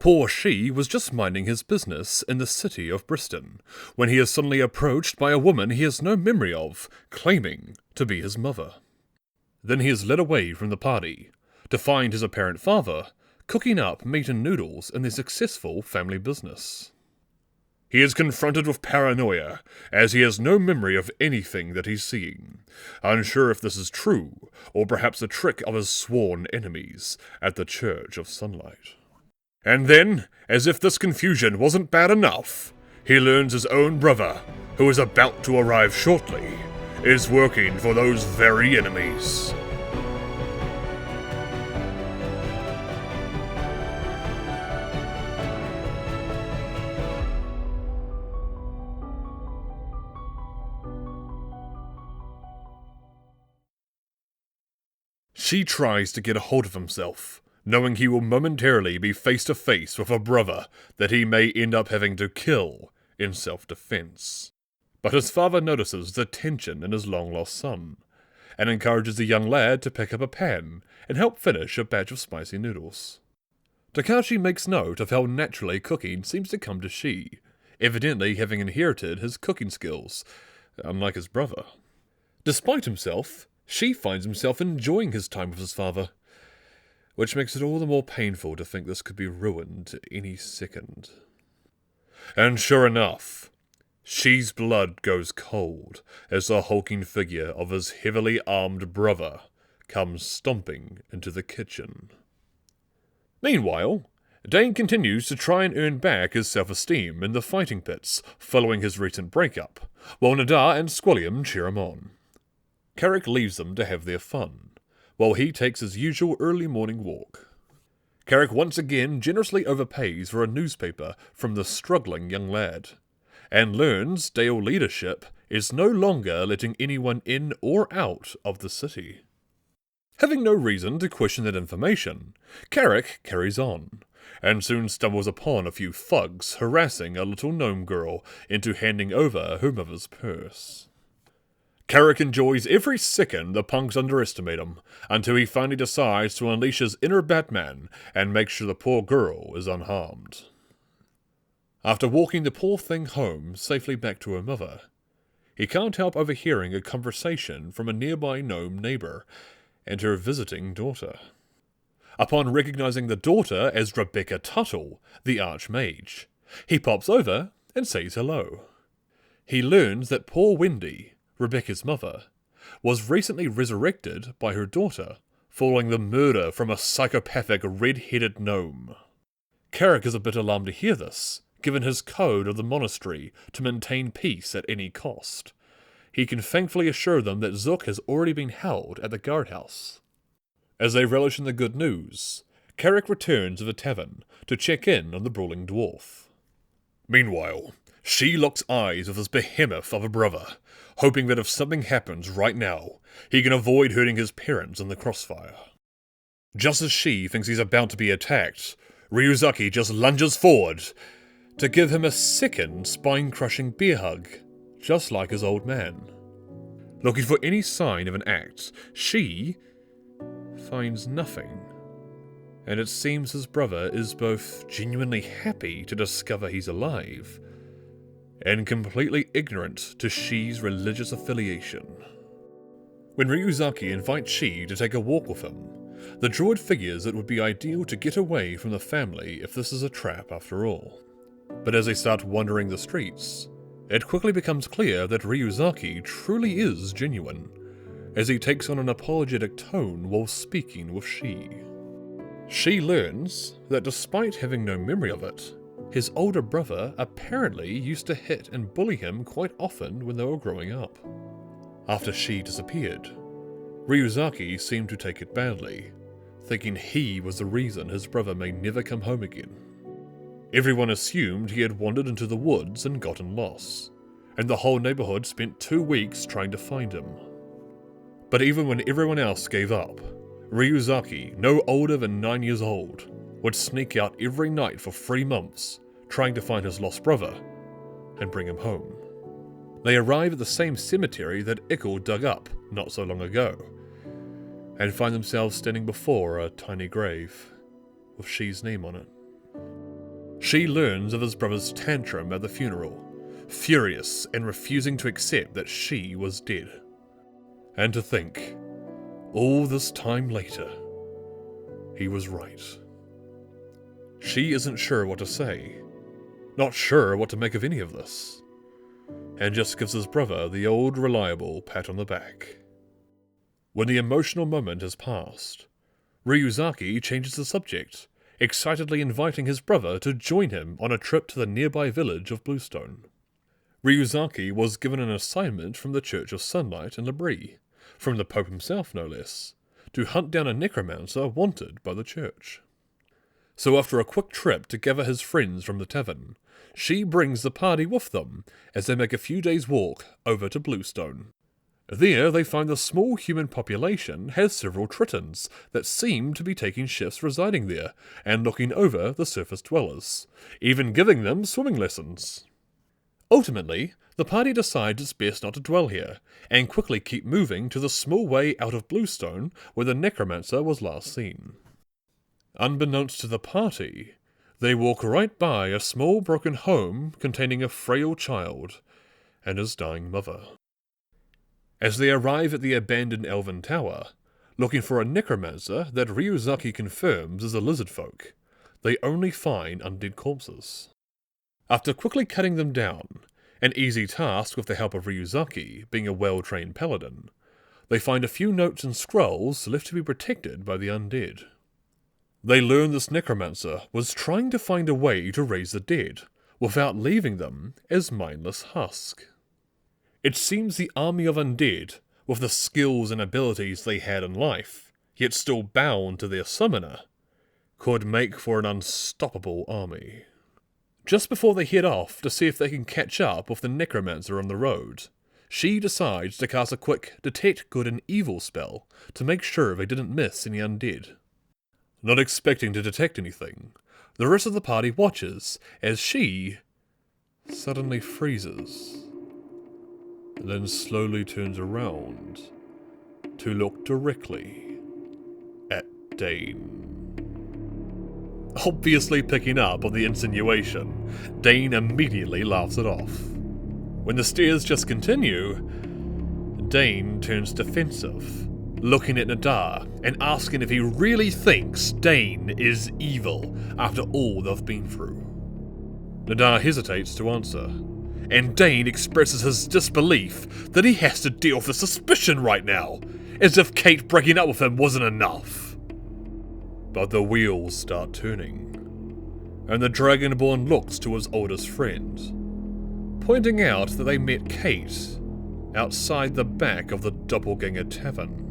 Poor She was just minding his business in the city of Briston, when he is suddenly approached by a woman he has no memory of, claiming to be his mother. Then he is led away from the party, to find his apparent father cooking up meat and noodles in their successful family business. He is confronted with paranoia, as he has no memory of anything that he's seeing, unsure if this is true, or perhaps a trick of his sworn enemies at the Church of Sunlight. And then, as if this confusion wasn't bad enough, he learns his own brother, who is about to arrive shortly, is working for those very enemies. She tries to get a hold of himself, knowing he will momentarily be face to face with a brother that he may end up having to kill in self-defense. But his father notices the tension in his long-lost son, and encourages the young lad to pick up a pan and help finish a batch of spicy noodles. Takashi makes note of how naturally cooking seems to come to She, evidently having inherited his cooking skills, unlike his brother. Despite himself, She finds himself enjoying his time with his father, which makes it all the more painful to think this could be ruined any second. And sure enough, She's blood goes cold as the hulking figure of his heavily armed brother comes stomping into the kitchen. Meanwhile, Dane continues to try and earn back his self-esteem in the fighting pits following his recent breakup, while Nadar and Squilliam cheer him on. Carrick leaves them to have their fun, while he takes his usual early morning walk. Carrick once again generously overpays for a newspaper from the struggling young lad, and learns Dale leadership is no longer letting anyone in or out of the city. Having no reason to question that information, Carrick carries on, and soon stumbles upon a few thugs harassing a little gnome girl into handing over her mother's purse. Carrick enjoys every second the punks underestimate him, until he finally decides to unleash his inner Batman and make sure the poor girl is unharmed. After walking the poor thing home safely back to her mother, he can't help overhearing a conversation from a nearby gnome neighbour and her visiting daughter. Upon recognizing the daughter as Rebecca Tuttle, the Archmage, he pops over and says hello. He learns that poor Wendy, Rebecca's mother, was recently resurrected by her daughter, following the murder from a psychopathic red-headed gnome. Carrick is a bit alarmed to hear this, given his code of the monastery to maintain peace at any cost. He can thankfully assure them that Zook has already been held at the guardhouse. As they relish in the good news, Carrick returns to the tavern to check in on the brawling dwarf. Meanwhile, She locks eyes with his behemoth of a brother, hoping that if something happens right now, he can avoid hurting his parents in the crossfire. Just as She thinks he's about to be attacked, Ryuzaki just lunges forward to give him a second spine-crushing bear hug, just like his old man. Looking for any sign of an act, She finds nothing, and it seems his brother is both genuinely happy to discover he's alive, and completely ignorant to She's religious affiliation. When Ryuzaki invites She to take a walk with him, the druid figures it would be ideal to get away from the family if this is a trap after all. But as they start wandering the streets, it quickly becomes clear that Ryuzaki truly is genuine, as he takes on an apologetic tone while speaking with She. She learns that despite having no memory of it, his older brother apparently used to hit and bully him quite often when they were growing up. After She disappeared, Ryuzaki seemed to take it badly, thinking he was the reason his brother may never come home again. Everyone assumed he had wandered into the woods and gotten lost, and the whole neighborhood spent 2 weeks trying to find him. But even when everyone else gave up, Ryuzaki, no older than 9 years old, would sneak out every night for 3 months, trying to find his lost brother and bring him home. They arrive at the same cemetery that Ickle dug up not so long ago, and find themselves standing before a tiny grave with She's name on it. She learns of his brother's tantrum at the funeral, furious and refusing to accept that she was dead. And to think, all this time later, he was right. She isn't sure what to say, not sure what to make of any of this, and just gives his brother the old reliable pat on the back. When the emotional moment has passed, Ryuzaki changes the subject, excitedly inviting his brother to join him on a trip to the nearby village of Bluestone. Ryuzaki was given an assignment from the Church of Sunlight in Labrie, from the Pope himself no less, to hunt down a necromancer wanted by the church. So after a quick trip to gather his friends from the tavern, she brings the party with them as they make a few days' walk over to Bluestone. There they find the small human population has several tritons that seem to be taking shifts residing there and looking over the surface dwellers, even giving them swimming lessons. Ultimately, the party decides it's best not to dwell here, and quickly keep moving to the small way out of Bluestone where the Necromancer was last seen. Unbeknownst to the party, they walk right by a small broken home containing a frail child and his dying mother. As they arrive at the abandoned elven tower, looking for a necromancer that Ryuzaki confirms is a lizard folk, they only find undead corpses. After quickly cutting them down, an easy task with the help of Ryuzaki, being a well-trained paladin, they find a few notes and scrolls left to be protected by the undead. They learn this necromancer was trying to find a way to raise the dead, without leaving them as mindless husk. It seems the army of undead, with the skills and abilities they had in life, yet still bound to their summoner, could make for an unstoppable army. Just before they head off to see if they can catch up with the necromancer on the road, she decides to cast a quick detect good and evil spell to make sure they didn't miss any undead. Not expecting to detect anything, the rest of the party watches as she suddenly freezes, and then slowly turns around to look directly at Dane. Obviously picking up on the insinuation, Dane immediately laughs it off. When the stares just continue, Dane turns defensive, looking at Nadar and asking if he really thinks Dane is evil after all they've been through. Nadar hesitates to answer, and Dane expresses his disbelief that he has to deal with the suspicion right now, as if Kate breaking up with him wasn't enough. But the wheels start turning, and the Dragonborn looks to his oldest friend, pointing out that they met Kate outside the back of the Doppelganger Tavern.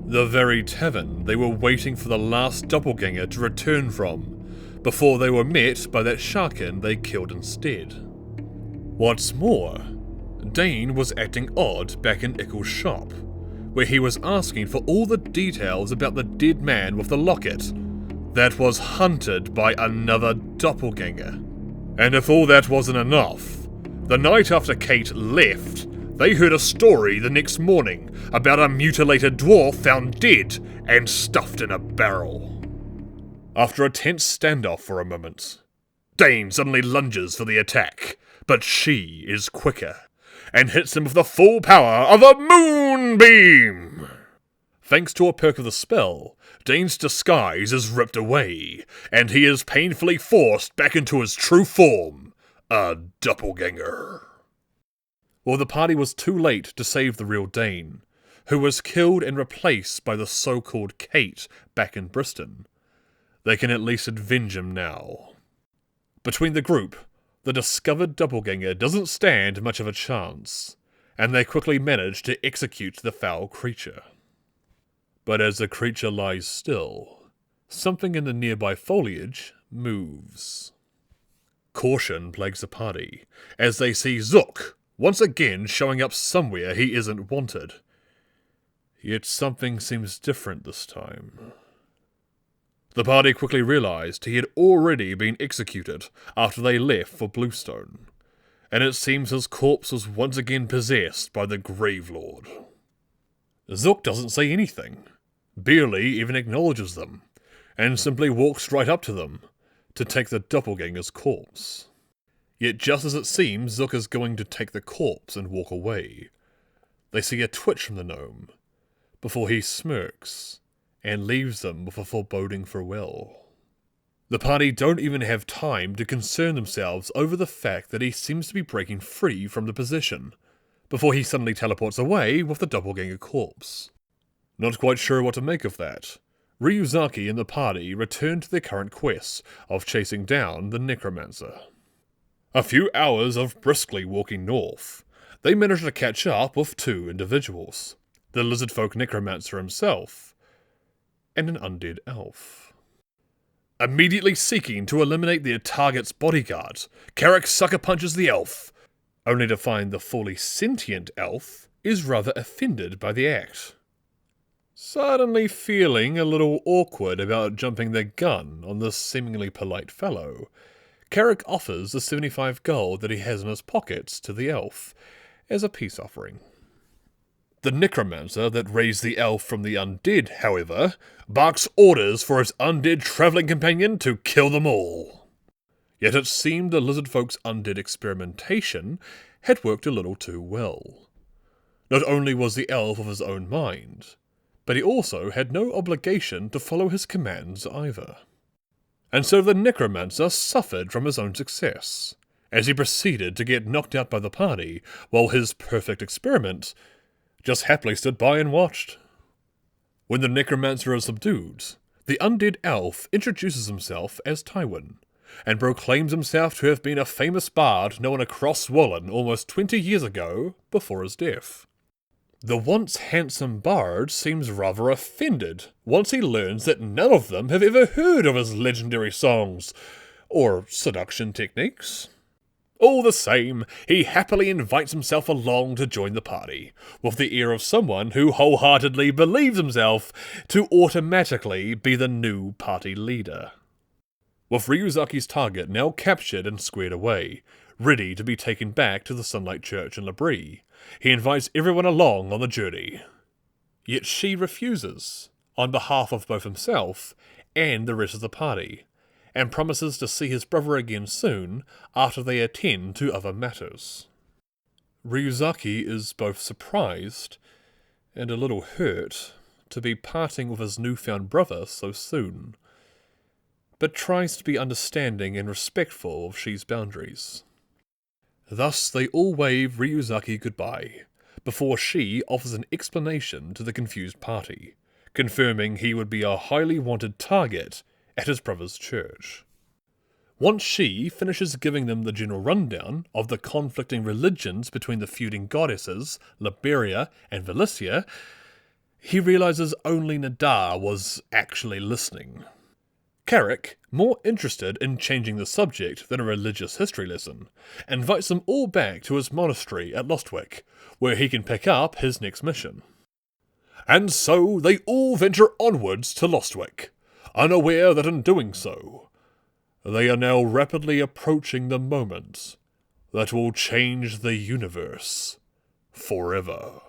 The very tavern they were waiting for the last Doppelganger to return from, before they were met by that Sharkin they killed instead. What's more, Dane was acting odd back in Ickle's shop, where he was asking for all the details about the dead man with the locket that was hunted by another doppelganger. And if all that wasn't enough, the night after Kate left, they heard a story the next morning about a mutilated dwarf found dead and stuffed in a barrel. After a tense standoff for a moment, Dane suddenly lunges for the attack, but she is quicker, and hits him with the full power of a moonbeam! Thanks to a perk of the spell, Dane's disguise is ripped away, and he is painfully forced back into his true form, a doppelganger. Well, the party was too late to save the real Dane, who was killed and replaced by the so-called Kate back in Bristol. They can at least avenge him now. Between the group, the discovered doppelganger doesn't stand much of a chance, and they quickly manage to execute the foul creature. But as the creature lies still, something in the nearby foliage moves. Caution plagues the party, as they see Zook once again showing up somewhere he isn't wanted. Yet something seems different this time. The party quickly realized he had already been executed after they left for Bluestone, and it seems his corpse was once again possessed by the Gravelord. Zook doesn't say anything, barely even acknowledges them, and simply walks right up to them, to take the doppelganger's corpse. Yet just as it seems Zook is going to take the corpse and walk away, they see a twitch from the gnome, before he smirks and leaves them with a foreboding farewell. The party don't even have time to concern themselves over the fact that he seems to be breaking free from the possession, before he suddenly teleports away with the doppelganger corpse. Not quite sure what to make of that, Ryuzaki and the party return to their current quest of chasing down the Necromancer. A few hours of briskly walking north, they manage to catch up with two individuals, the lizardfolk Necromancer himself, and an undead elf. Immediately seeking to eliminate their target's bodyguard, Carrick sucker punches the elf, only to find the fully sentient elf is rather offended by the act. Suddenly feeling a little awkward about jumping the gun on this seemingly polite fellow, Carrick offers the 75 gold that he has in his pockets to the elf as a peace offering. The Necromancer that raised the elf from the undead, however, barks orders for his undead travelling companion to kill them all. Yet it seemed the lizardfolk's undead experimentation had worked a little too well. Not only was the elf of his own mind, but he also had no obligation to follow his commands either. And so the Necromancer suffered from his own success, as he proceeded to get knocked out by the party, while his perfect experiment just happily stood by and watched. When the Necromancer is subdued, the undead elf introduces himself as Tywin, and proclaims himself to have been a famous bard known across Wolen almost 20 years ago, before his death. The once handsome bard seems rather offended once he learns that none of them have ever heard of his legendary songs, or seduction techniques. All the same, he happily invites himself along to join the party, with the air of someone who wholeheartedly believes himself to automatically be the new party leader. With Ryuzaki's target now captured and squared away, ready to be taken back to the Sunlight Church in Labrie, he invites everyone along on the journey. Yet she refuses, on behalf of both himself and the rest of the party, and promises to see his brother again soon after they attend to other matters. Ryuzaki is both surprised and a little hurt to be parting with his newfound brother so soon, but tries to be understanding and respectful of Shi's boundaries. Thus they all wave Ryuzaki goodbye, before Shi offers an explanation to the confused party, confirming he would be a highly wanted target at his brother's church. Once Shi finishes giving them the general rundown of the conflicting religions between the feuding goddesses, Liberia and Valicia, he realizes only Nadar was actually listening. Carrick, more interested in changing the subject than a religious history lesson, invites them all back to his monastery at Lostwick, where he can pick up his next mission. And so they all venture onwards to Lostwick, unaware that in doing so, they are now rapidly approaching the moment that will change the universe forever.